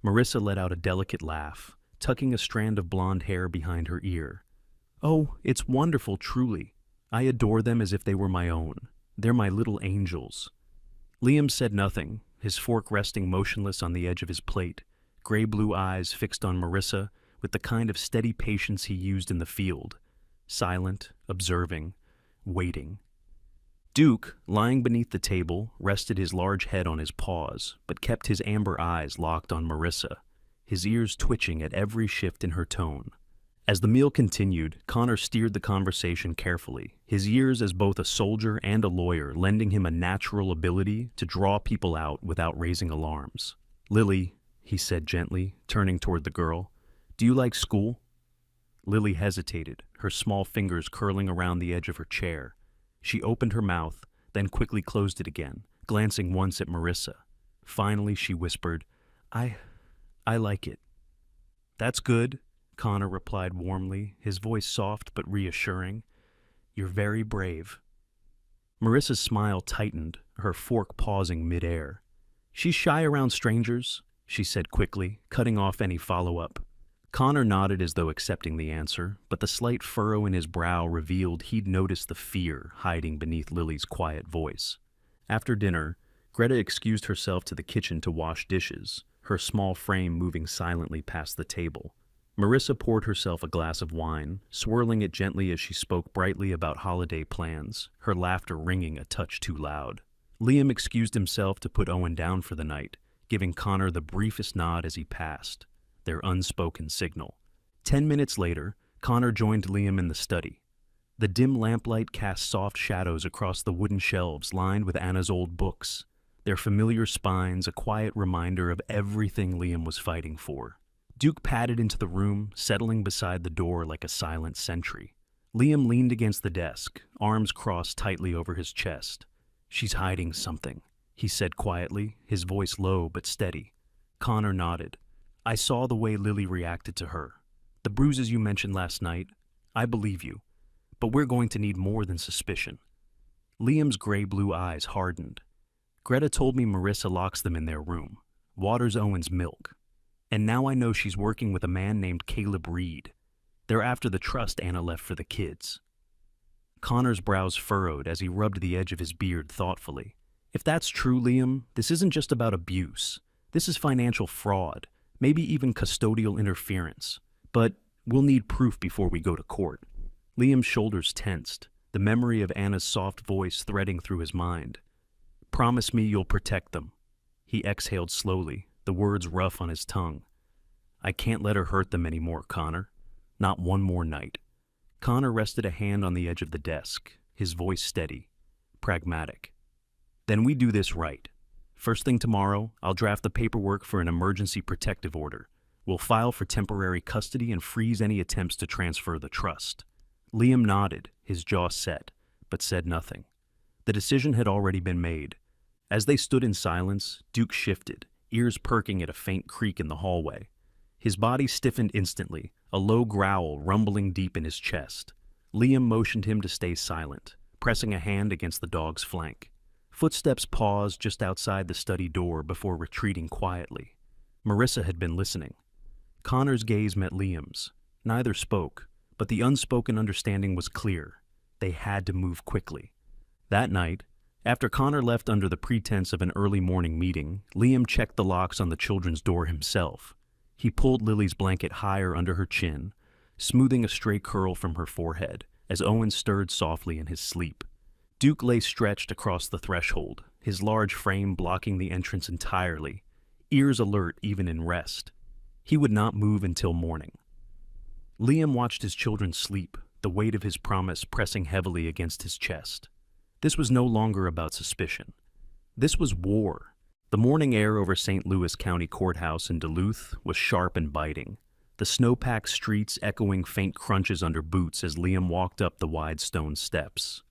Marissa let out a delicate laugh, tucking a strand of blonde hair behind her ear. "Oh, it's wonderful, truly. I adore them as if they were my own. They're my little angels." Liam said nothing, his fork resting motionless on the edge of his plate, gray-blue eyes fixed on Marissa with the kind of steady patience he used in the field. Silent, observing, waiting. Duke, lying beneath the table, rested his large head on his paws, but kept his amber eyes locked on Marissa, his ears twitching at every shift in her tone. As the meal continued, Connor steered the conversation carefully, his years as both a soldier and a lawyer lending him a natural ability to draw people out without raising alarms. "Lily," he said gently, turning toward the girl, "do you like school?" Lily hesitated, her small fingers curling around the edge of her chair. She opened her mouth, then quickly closed it again, glancing once at Marissa. Finally, she whispered, I like it." "That's good," Connor replied warmly, his voice soft but reassuring. "You're very brave." Marissa's smile tightened, her fork pausing midair. "She's shy around strangers," she said quickly, cutting off any follow-up. Connor nodded as though accepting the answer, but the slight furrow in his brow revealed he'd noticed the fear hiding beneath Lily's quiet voice. After dinner, Greta excused herself to the kitchen to wash dishes, her small frame moving silently past the table. Marissa poured herself a glass of wine, swirling it gently as she spoke brightly about holiday plans, her laughter ringing a touch too loud. Liam excused himself to put Owen down for the night, giving Connor the briefest nod as he passed, their unspoken signal. 10 minutes later, Connor joined Liam in the study. The dim lamplight cast soft shadows across the wooden shelves lined with Anna's old books, their familiar spines a quiet reminder of everything Liam was fighting for. Duke padded into the room, settling beside the door like a silent sentry. Liam leaned against the desk, arms crossed tightly over his chest. "She's hiding something," he said quietly, his voice low but steady. Connor nodded. "I saw the way Lily reacted to her. The bruises you mentioned last night, I believe you. But we're going to need more than suspicion." Liam's gray-blue eyes hardened. "Greta told me Marissa locks them in their room. Waters Owen's milk. And now I know she's working with a man named Caleb Reed. They're after the trust Anna left for the kids." Connor's brows furrowed as he rubbed the edge of his beard thoughtfully. "If that's true, Liam, this isn't just about abuse. This is financial fraud, maybe even custodial interference. But we'll need proof before we go to court." Liam's shoulders tensed, the memory of Anna's soft voice threading through his mind. "Promise me you'll protect them." He exhaled slowly, the words rough on his tongue. "I can't let her hurt them anymore, Connor. Not one more night." Connor rested a hand on the edge of the desk, his voice steady, pragmatic. "Then we do this right. First thing tomorrow, I'll draft the paperwork for an emergency protective order. We'll file for temporary custody and freeze any attempts to transfer the trust." Liam nodded, his jaw set, but said nothing. The decision had already been made. As they stood in silence, Duke shifted, ears perking at a faint creak in the hallway. His body stiffened instantly, a low growl rumbling deep in his chest. Liam motioned him to stay silent, pressing a hand against the dog's flank. Footsteps paused just outside the study door before retreating quietly. Marissa had been listening. Connor's gaze met Liam's. Neither spoke, but the unspoken understanding was clear. They had to move quickly. That night, after Connor left under the pretense of an early morning meeting, Liam checked the locks on the children's door himself. He pulled Lily's blanket higher under her chin, smoothing a stray curl from her forehead, as Owen stirred softly in his sleep. Duke lay stretched across the threshold, his large frame blocking the entrance entirely, ears alert even in rest. He would not move until morning. Liam watched his children sleep, the weight of his promise pressing heavily against his chest. This was no longer about suspicion. This was war. The morning air over St. Louis County Courthouse in Duluth was sharp and biting, the snow-packed streets echoing faint crunches under boots as Liam walked up the wide stone steps.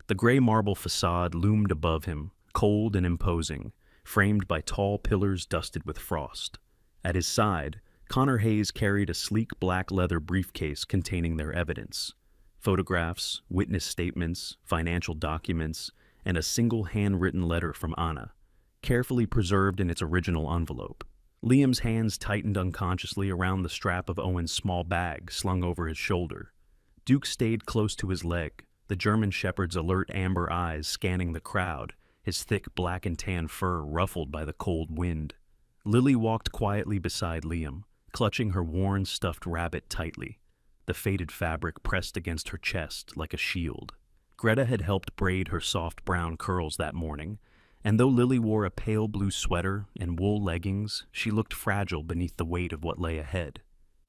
The gray marble facade loomed above him, cold and imposing, framed by tall pillars dusted with frost. At his side, Connor Hayes carried a sleek black leather briefcase containing their evidence. Photographs, witness statements, financial documents, and a single handwritten letter from Anna, carefully preserved in its original envelope. Liam's hands tightened unconsciously around the strap of Owen's small bag slung over his shoulder. Duke stayed close to his leg, the German shepherd's alert amber eyes scanning the crowd, his thick black and tan fur ruffled by the cold wind. Lily walked quietly beside Liam, clutching her worn stuffed rabbit tightly, the faded fabric pressed against her chest like a shield. Greta had helped braid her soft brown curls that morning, and though Lily wore a pale blue sweater and wool leggings, she looked fragile beneath the weight of what lay ahead.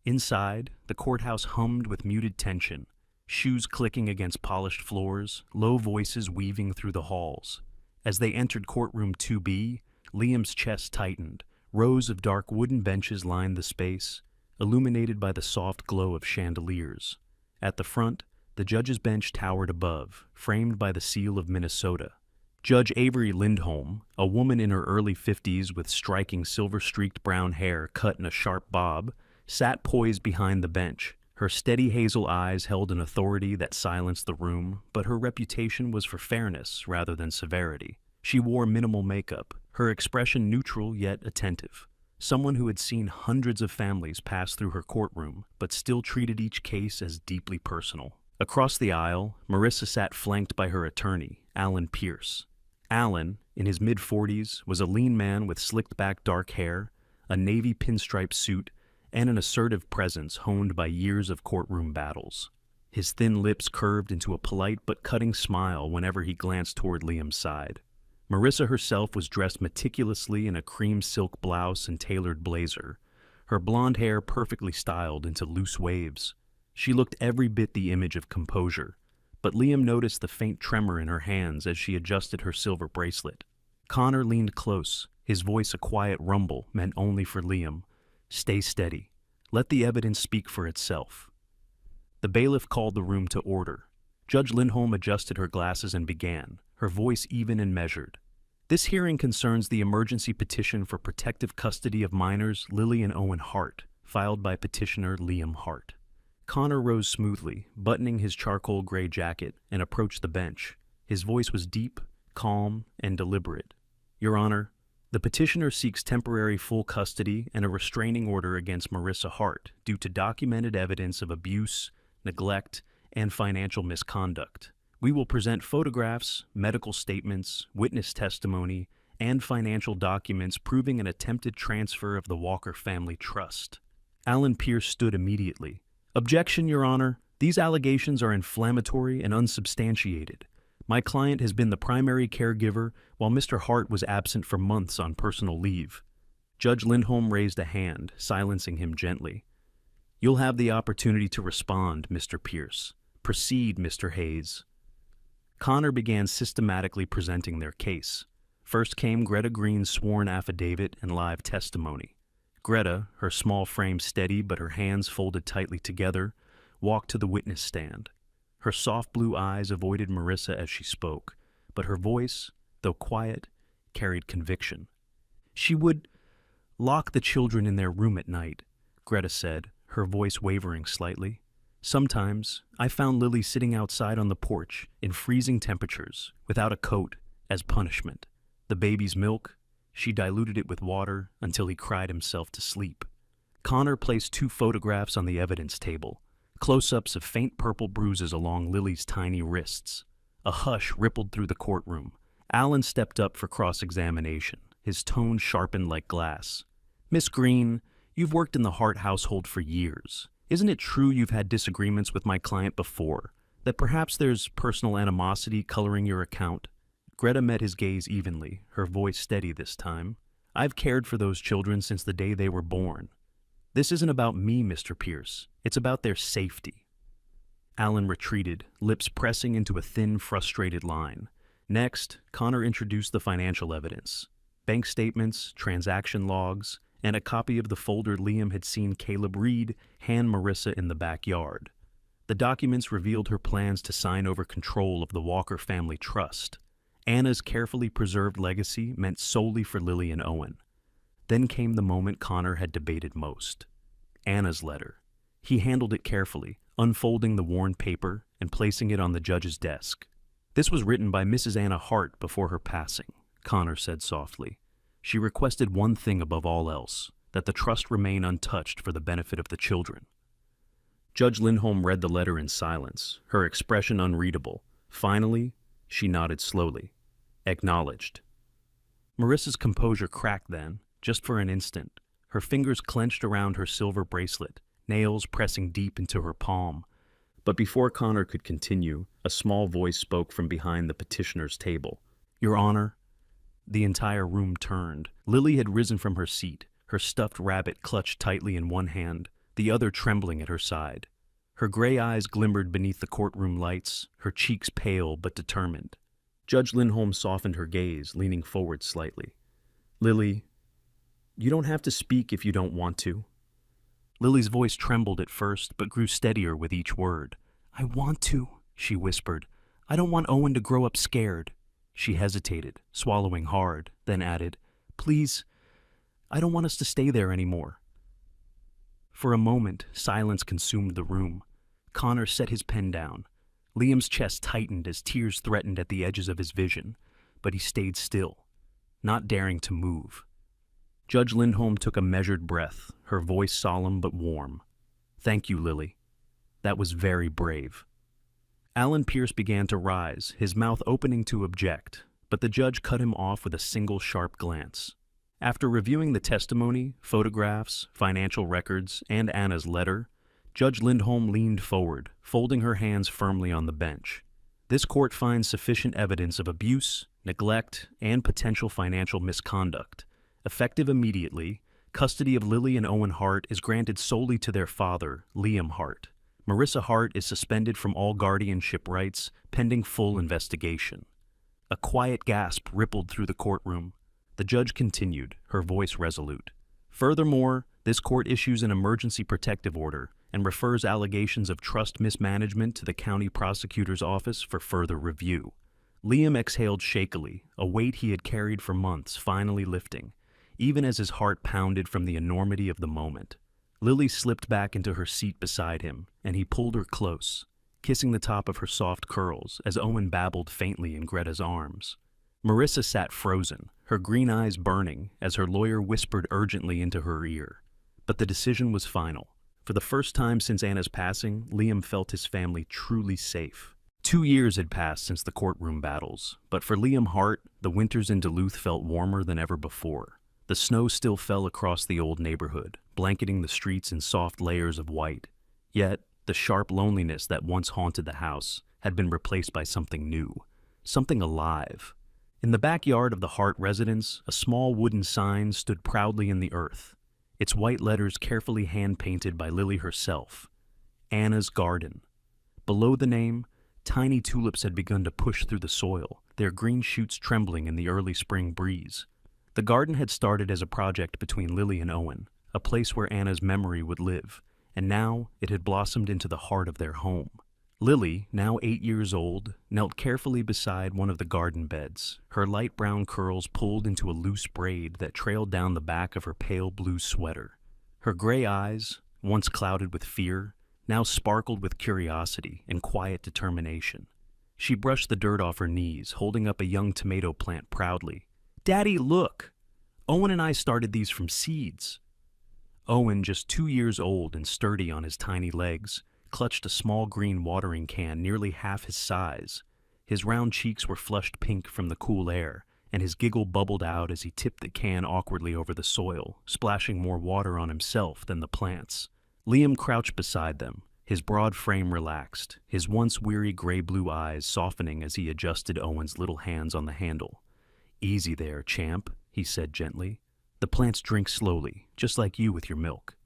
Inside, the courthouse hummed with muted tension, shoes clicking against polished floors, low voices weaving through the halls. As they entered courtroom 2B, Liam's chest tightened. Rows of dark wooden benches lined the space, illuminated by the soft glow of chandeliers. At the front, the judge's bench towered above, framed by the seal of Minnesota. Judge Avery Lindholm, a woman in her early 50s with striking silver-streaked brown hair cut in a sharp bob, sat poised behind the bench. Her steady hazel eyes held an authority that silenced the room, but her reputation was for fairness rather than severity. She wore minimal makeup, her expression neutral yet attentive. Someone who had seen hundreds of families pass through her courtroom, but still treated each case as deeply personal. Across the aisle, Marissa sat flanked by her attorney, Alan Pierce. Alan, in his mid-40s, was a lean man with slicked-back dark hair, a navy pinstripe suit, and an assertive presence honed by years of courtroom battles. His thin lips curved into a polite but cutting smile whenever he glanced toward Liam's side. Marissa herself was dressed meticulously in a cream silk blouse and tailored blazer, her blonde hair perfectly styled into loose waves. She looked every bit the image of composure, but Liam noticed the faint tremor in her hands as she adjusted her silver bracelet. Connor leaned close, his voice a quiet rumble meant only for Liam. "Stay steady. Let the evidence speak for itself." The bailiff called the room to order. Judge Lindholm adjusted her glasses and began, her voice even and measured. This hearing concerns the emergency petition for protective custody of minors Lily and Owen Hart, filed by petitioner Liam Hart. Connor rose smoothly, buttoning his charcoal gray jacket, and approached the bench. His voice was deep, calm, and deliberate. Your Honor, the petitioner seeks temporary full custody and a restraining order against Marissa Hart due to documented evidence of abuse, neglect, and financial misconduct. We will present photographs, medical statements, witness testimony, and financial documents proving an attempted transfer of the Walker Family Trust. Alan Pierce stood immediately. Objection, Your Honor. These allegations are inflammatory and unsubstantiated. My client has been the primary caregiver while Mr. Hart was absent for months on personal leave. Judge Lindholm raised a hand, silencing him gently. You'll have the opportunity to respond, Mr. Pierce. Proceed, Mr. Hayes. Connor began systematically presenting their case. First came Greta Green's sworn affidavit and live testimony. Greta, her small frame steady but her hands folded tightly together, walked to the witness stand. Her soft blue eyes avoided Marissa as she spoke, but her voice, though quiet, carried conviction. She would lock the children in their room at night, Greta said, her voice wavering slightly. Sometimes I found Lily sitting outside on the porch in freezing temperatures, without a coat, as punishment. The baby's milk, she diluted it with water until he cried himself to sleep. Connor placed 2 photographs on the evidence table, close-ups of faint purple bruises along Lily's tiny wrists. A hush rippled through the courtroom. Alan stepped up for cross-examination, his tone sharpened like glass. Miss Green, you've worked in the Hart household for years. Isn't it true you've had disagreements with my client before, that perhaps there's personal animosity coloring your account? Greta met his gaze evenly, her voice steady this time. I've cared for those children since the day they were born. This isn't about me, Mr. Pierce. It's about their safety. Alan retreated, lips pressing into a thin, frustrated line. Next, Connor introduced the financial evidence. Bank statements, transaction logs, and a copy of the folder Liam had seen Caleb Reed hand Marissa in the backyard. The documents revealed her plans to sign over control of the Walker Family Trust. Anna's carefully preserved legacy meant solely for Lily and Owen. Then came the moment Connor had debated most. Anna's letter. He handled it carefully, unfolding the worn paper and placing it on the judge's desk. This was written by Mrs. Anna Hart before her passing, Connor said softly. She requested one thing above all else, that the trust remain untouched for the benefit of the children. Judge Lindholm read the letter in silence, her expression unreadable. Finally, she nodded slowly. Acknowledged. Marissa's composure cracked then, just for an instant. Her fingers clenched around her silver bracelet, nails pressing deep into her palm. But before Connor could continue, a small voice spoke from behind the petitioner's table. Your Honor. The entire room turned. Lily had risen from her seat, her stuffed rabbit clutched tightly in one hand, the other trembling at her side. Her gray eyes glimmered beneath the courtroom lights, her cheeks pale but determined. Judge Lindholm softened her gaze, leaning forward slightly. Lily, you don't have to speak if you don't want to. Lily's voice trembled at first, but grew steadier with each word. I want to, she whispered. I don't want Owen to grow up scared. She hesitated, swallowing hard, then added, Please, I don't want us to stay there anymore. For a moment, silence consumed the room. Connor set his pen down. Liam's chest tightened as tears threatened at the edges of his vision, but he stayed still, not daring to move. Judge Lindholm took a measured breath, her voice solemn but warm. Thank you, Lily. That was very brave. Alan Pierce began to rise, his mouth opening to object, but the judge cut him off with a single sharp glance. After reviewing the testimony, photographs, financial records, and Anna's letter, Judge Lindholm leaned forward, folding her hands firmly on the bench. This court finds sufficient evidence of abuse, neglect, and potential financial misconduct. Effective immediately, custody of Lily and Owen Hart is granted solely to their father, Liam Hart. Marissa Hart is suspended from all guardianship rights, pending full investigation. A quiet gasp rippled through the courtroom. The judge continued, her voice resolute. Furthermore, this court issues an emergency protective order and refers allegations of trust mismanagement to the county prosecutor's office for further review. Liam exhaled shakily, a weight he had carried for months finally lifting, even as his heart pounded from the enormity of the moment. Lily slipped back into her seat beside him, and he pulled her close, kissing the top of her soft curls as Owen babbled faintly in Greta's arms. Marissa sat frozen, her green eyes burning as her lawyer whispered urgently into her ear. But the decision was final. For the first time since Anna's passing, Liam felt his family truly safe. 2 years had passed since the courtroom battles, but for Liam Hart, the winters in Duluth felt warmer than ever before. The snow still fell across the old neighborhood, blanketing the streets in soft layers of white. Yet, the sharp loneliness that once haunted the house had been replaced by something new, something alive. In the backyard of the Hart residence, a small wooden sign stood proudly in the earth, its white letters carefully hand-painted by Lily herself. Anna's Garden. Below the name, tiny tulips had begun to push through the soil, their green shoots trembling in the early spring breeze. The garden had started as a project between Lily and Owen, a place where Anna's memory would live, and now it had blossomed into the heart of their home. Lily, now 8 years old, knelt carefully beside one of the garden beds, her light brown curls pulled into a loose braid that trailed down the back of her pale blue sweater. Her gray eyes, once clouded with fear, now sparkled with curiosity and quiet determination. She brushed the dirt off her knees, holding up a young tomato plant proudly. "Daddy, look! Owen and I started these from seeds." Owen, just 2 years old and sturdy on his tiny legs, clutched a small green watering can nearly half his size. His round cheeks were flushed pink from the cool air, and his giggle bubbled out as he tipped the can awkwardly over the soil, splashing more water on himself than the plants. Liam crouched beside them, his broad frame relaxed, his once weary gray-blue eyes softening as he adjusted Owen's little hands on the handle. "Easy there, champ," he said gently. "The plants drink slowly, just like you with your milk."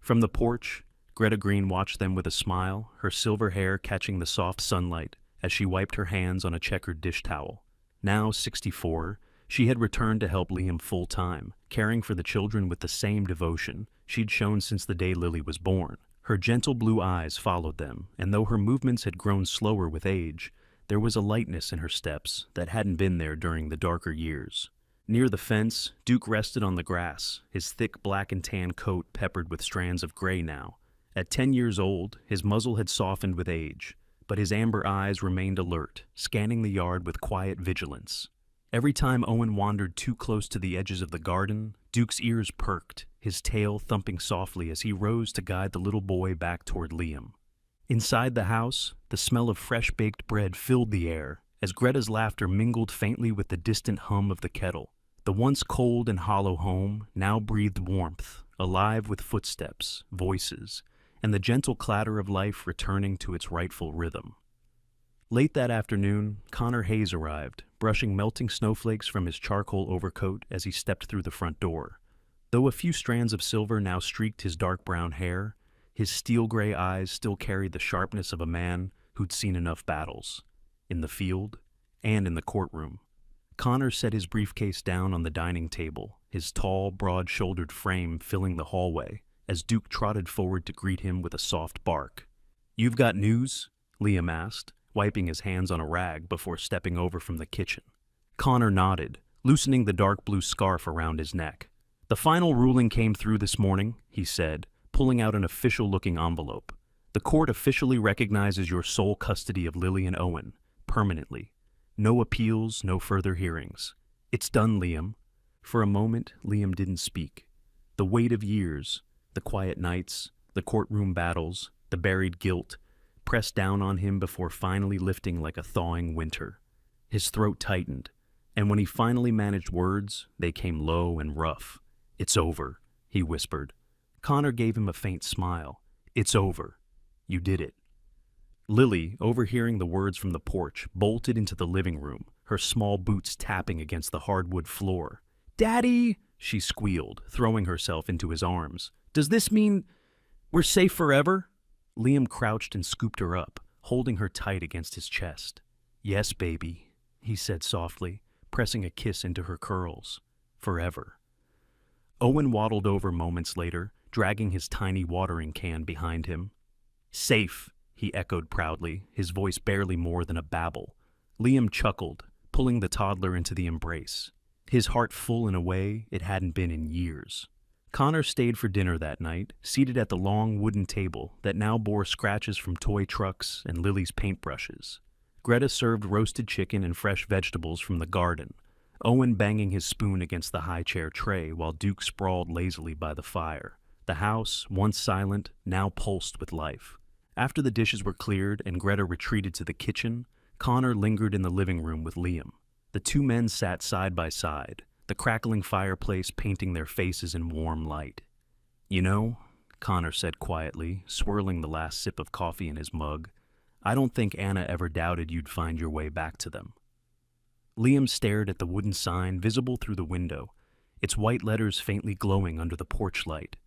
From the porch, Greta Green watched them with a smile, her silver hair catching the soft sunlight as she wiped her hands on a checkered dish towel. Now 64, she had returned to help Liam full-time, caring for the children with the same devotion she'd shown since the day Lily was born. Her gentle blue eyes followed them, and though her movements had grown slower with age, there was a lightness in her steps that hadn't been there during the darker years. Near the fence, Duke rested on the grass, his thick black and tan coat peppered with strands of gray now. At 10 years old, his muzzle had softened with age, but his amber eyes remained alert, scanning the yard with quiet vigilance. Every time Owen wandered too close to the edges of the garden, Duke's ears perked, his tail thumping softly as he rose to guide the little boy back toward Liam. Inside the house, the smell of fresh-baked bread filled the air, as Greta's laughter mingled faintly with the distant hum of the kettle. The once cold and hollow home now breathed warmth, alive with footsteps, voices, and the gentle clatter of life returning to its rightful rhythm. Late that afternoon, Connor Hayes arrived, brushing melting snowflakes from his charcoal overcoat as he stepped through the front door. Though a few strands of silver now streaked his dark brown hair, his steel-gray eyes still carried the sharpness of a man who'd seen enough battles, in the field and in the courtroom. Connor set his briefcase down on the dining table, his tall, broad-shouldered frame filling the hallway, as Duke trotted forward to greet him with a soft bark. "You've got news?" Liam asked, wiping his hands on a rag before stepping over from the kitchen. Connor nodded, loosening the dark blue scarf around his neck. "The final ruling came through this morning," he said, pulling out an official-looking envelope. "The court officially recognizes your sole custody of Lily and Owen, permanently. No appeals, no further hearings. It's done, Liam." For a moment, Liam didn't speak. The weight of years, the quiet nights, the courtroom battles, the buried guilt, pressed down on him before finally lifting like a thawing winter. His throat tightened, and when he finally managed words, they came low and rough. "It's over," he whispered. Connor gave him a faint smile. "It's over. You did it." Lily, overhearing the words from the porch, bolted into the living room, her small boots tapping against the hardwood floor. "Daddy!" she squealed, throwing herself into his arms. "Does this mean we're safe forever?" Liam crouched and scooped her up, holding her tight against his chest. "Yes, baby," he said softly, pressing a kiss into her curls. "Forever." Owen waddled over moments later, dragging his tiny watering can behind him. "Safe," he echoed proudly, his voice barely more than a babble. Liam chuckled, pulling the toddler into the embrace, his heart full in a way it hadn't been in years. Connor stayed for dinner that night, seated at the long wooden table that now bore scratches from toy trucks and Lily's paintbrushes. Greta served roasted chicken and fresh vegetables from the garden, Owen banging his spoon against the high chair tray while Duke sprawled lazily by the fire. The house, once silent, now pulsed with life. After the dishes were cleared and Greta retreated to the kitchen, Connor lingered in the living room with Liam. The two men sat side by side, the crackling fireplace painting their faces in warm light. "You know," Connor said quietly, swirling the last sip of coffee in his mug, "I don't think Anna ever doubted you'd find your way back to them." Liam stared at the wooden sign visible through the window, its white letters faintly glowing under the porch light.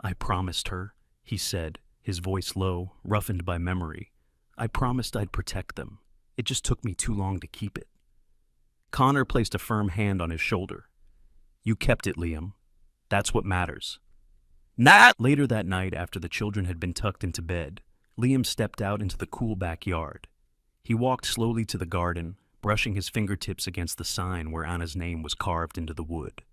"I promised her," he said, his voice low, roughened by memory. "I promised I'd protect them. It just took me too long to keep it." Connor placed a firm hand on his shoulder. "You kept it, Liam. That's what matters." Later that night, after the children had been tucked into bed, Liam stepped out into the cool backyard. He walked slowly to the garden, brushing his fingertips against the sign where Anna's name was carved into the wood.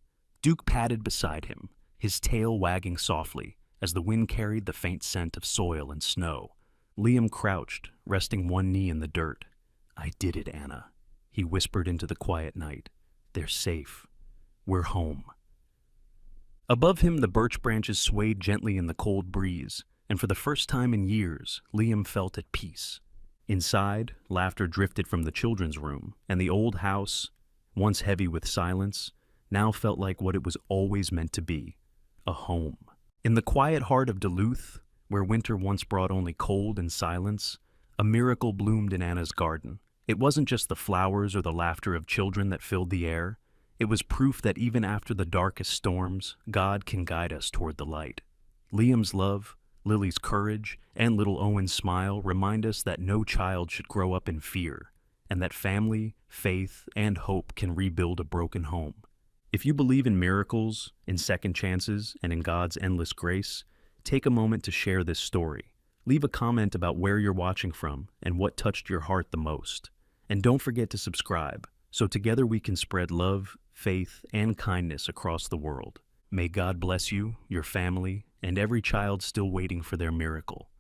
Duke padded beside him, his tail wagging softly as the wind carried the faint scent of soil and snow. Liam crouched, resting one knee in the dirt. "I did it, Anna," he whispered into the quiet night. "They're safe. We're home." Above him, the birch branches swayed gently in the cold breeze, and for the first time in years, Liam felt at peace. Inside, laughter drifted from the children's room, and the old house, once heavy with silence, now felt like what it was always meant to be, a home. In the quiet heart of Duluth, where winter once brought only cold and silence, a miracle bloomed in Anna's garden. It wasn't just the flowers or the laughter of children that filled the air. It was proof that even after the darkest storms, God can guide us toward the light. Liam's love, Lily's courage, and little Owen's smile remind us that no child should grow up in fear, and that family, faith, and hope can rebuild a broken home. If you believe in miracles, in second chances, and in God's endless grace, take a moment to share this story. Leave a comment about where you're watching from and what touched your heart the most. And don't forget to subscribe, so together we can spread love, faith, and kindness across the world. May God bless you, your family, and every child still waiting for their miracle.